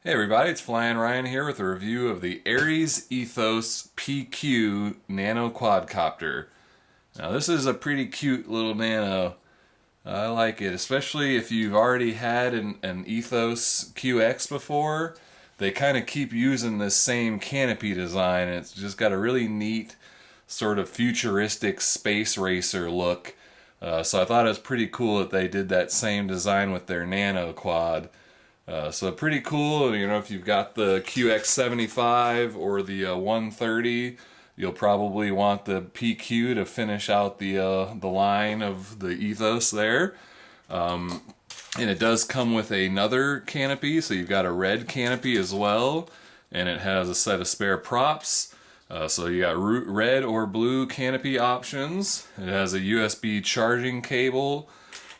Hey everybody, it's Flyin Ryan here with a review of the Ares Ethos PQ nano quadcopter. Now this is a pretty cute little nano. I like it, especially if you've already had an Ethos QX before. They kind of keep using this same canopy design, and it's just got a really neat sort of futuristic space racer look. So I thought it was pretty cool that they did that same design with their nano quad. So pretty cool, you know, if you've got the QX75 or the 130, you'll probably want the PQ to finish out the line of the Ethos there. And it does come with another canopy, so you've got a red canopy as well, and it has a set of spare props. So you got red or blue canopy options. It has a USB charging cable.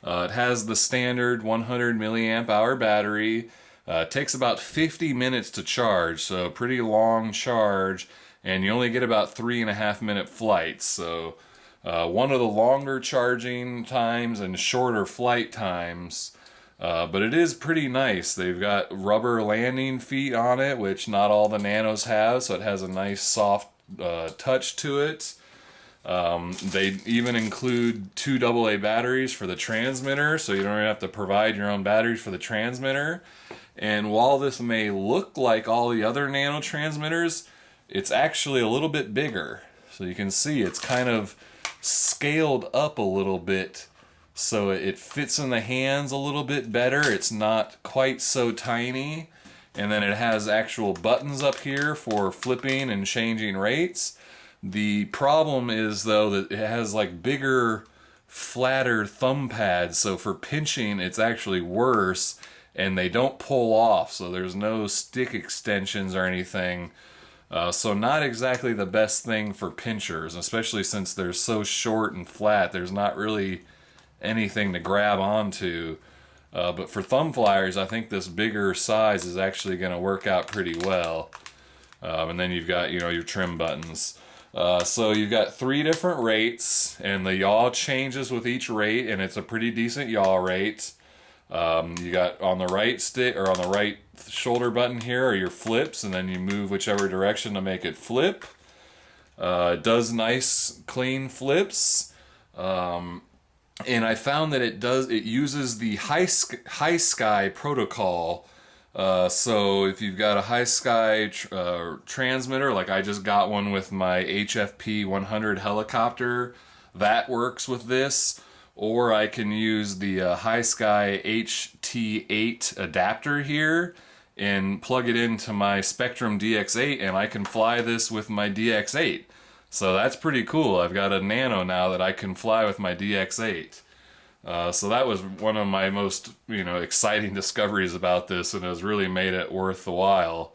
It has the standard 100 milliamp hour battery. It takes about 50 minutes to charge, so pretty long charge, and you only get about 3.5 minute flights. So one of the longer charging times and shorter flight times. But it is pretty nice. They've got rubber landing feet on it, which not all the nanos have, so it has a nice soft touch to it. They even include 2 AA batteries for the transmitter, so you don't even have to provide your own batteries for the transmitter. And while this may look like all the other nano transmitters, it's actually a little bit bigger. So you can see it's kind of scaled up a little bit, so it fits in the hands a little bit better. It's not quite so tiny. And then it has actual buttons up here for flipping and changing rates. The problem is, though, that it has like bigger, flatter thumb pads, so for pinching it's actually worse, and they don't pull off, so there's no stick extensions or anything. So not exactly the best thing for pinchers, especially since they're so short and flat. There's not really anything to grab onto. But for thumb flyers, I think this bigger size is actually going to work out pretty well. And then you've got, you know, your trim buttons. So you've got 3 different rates, and the yaw changes with each rate, and it's a pretty decent yaw rate. You got on the right stick, or on the right shoulder button here, are your flips, and then you move whichever direction to make it flip. It does nice, clean flips. And I found that it uses the Hisky protocol. So if you've got a Hisky transmitter, like I just got one with my HFP 100 helicopter, that works with this. Or I can use the Hisky HT8 adapter here and plug it into my Spektrum DX8, and I can fly this with my DX8. So that's pretty cool. I've got a nano now that I can fly with my DX8. So that was one of my most, exciting discoveries about this, and has really made it worth the while.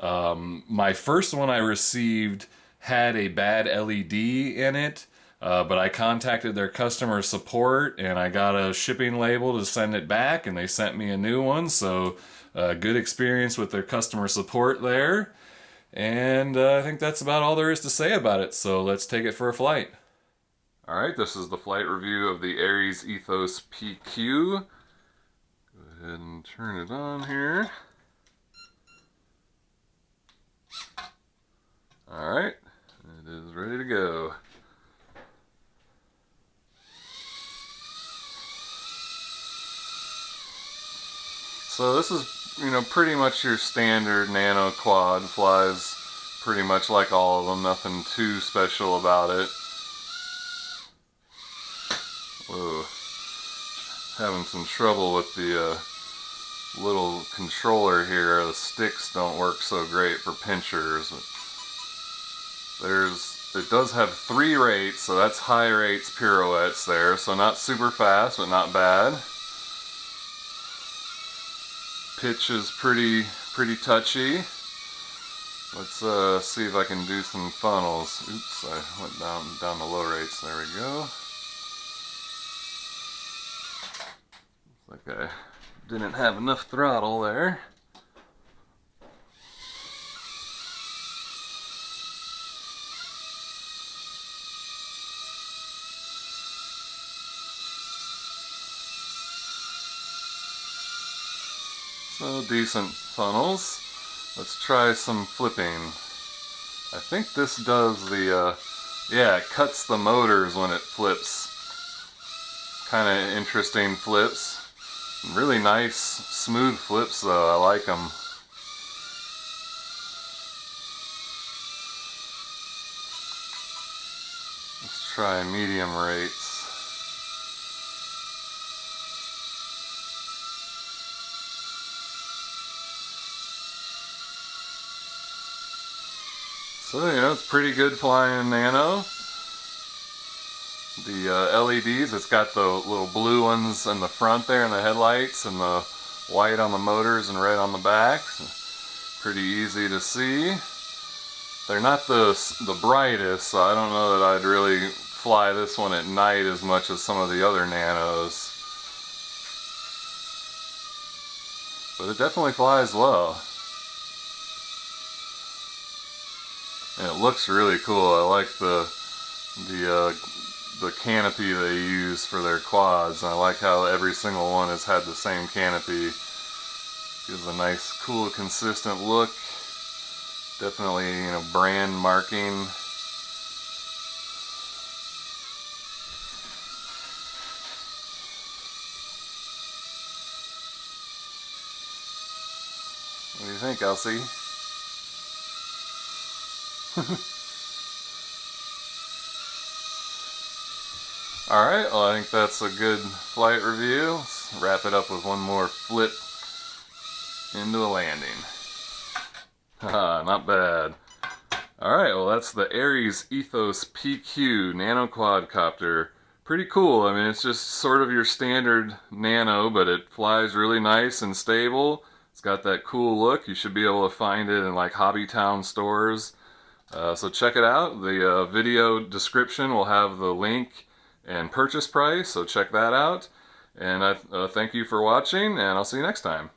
My first one I received had a bad LED in it, but I contacted their customer support, and I got a shipping label to send it back, and they sent me a new one. So good experience with their customer support there. And I think that's about all there is to say about it, so let's take it for a flight. Alright, this is the flight review of the Ares Ethos PQ. Go ahead and turn it on here. Alright, it is ready to go. So this is, pretty much your standard nano quad. Flies pretty much like all of them, nothing too special about it. Whoa, having some trouble with the little controller here. The sticks don't work so great for pinchers. It does have 3 rates, so that's high rates pirouettes there, so not super fast, but not bad. Pitch is pretty touchy. Let's see if I can do some funnels. Oops, I went down the low rates. There we go. Like I didn't have enough throttle there. So decent funnels. Let's try some flipping. I think this does the, yeah, it cuts the motors when it flips. Kind of interesting flips. Really nice, smooth flips though, I like them. Let's try medium rates. So, you know, it's pretty good flying nano. The LEDs, it's got the little blue ones in the front there in the headlights, and the white on the motors and red on the back. Pretty easy to see. They're not the brightest, so I don't know that I'd really fly this one at night as much as some of the other nanos. But it definitely flies well. And it looks really cool. I like the canopy they use for their quads, and I like how every single one has had the same canopy. Gives a nice, cool, consistent look. Definitely, you know, brand marking. What do you think, Elsie? Alright, well, I think that's a good flight review. Let's wrap it up with one more flip into a landing. Haha, not bad. Alright, well, that's the Ares Ethos PQ nano quadcopter. Pretty cool. I mean, it's just sort of your standard nano, but it flies really nice and stable. It's got that cool look. You should be able to find it in like Hobbytown stores. So check it out. The video description will have the link and purchase price, so check that out. And I thank you for watching, and I'll see you next time.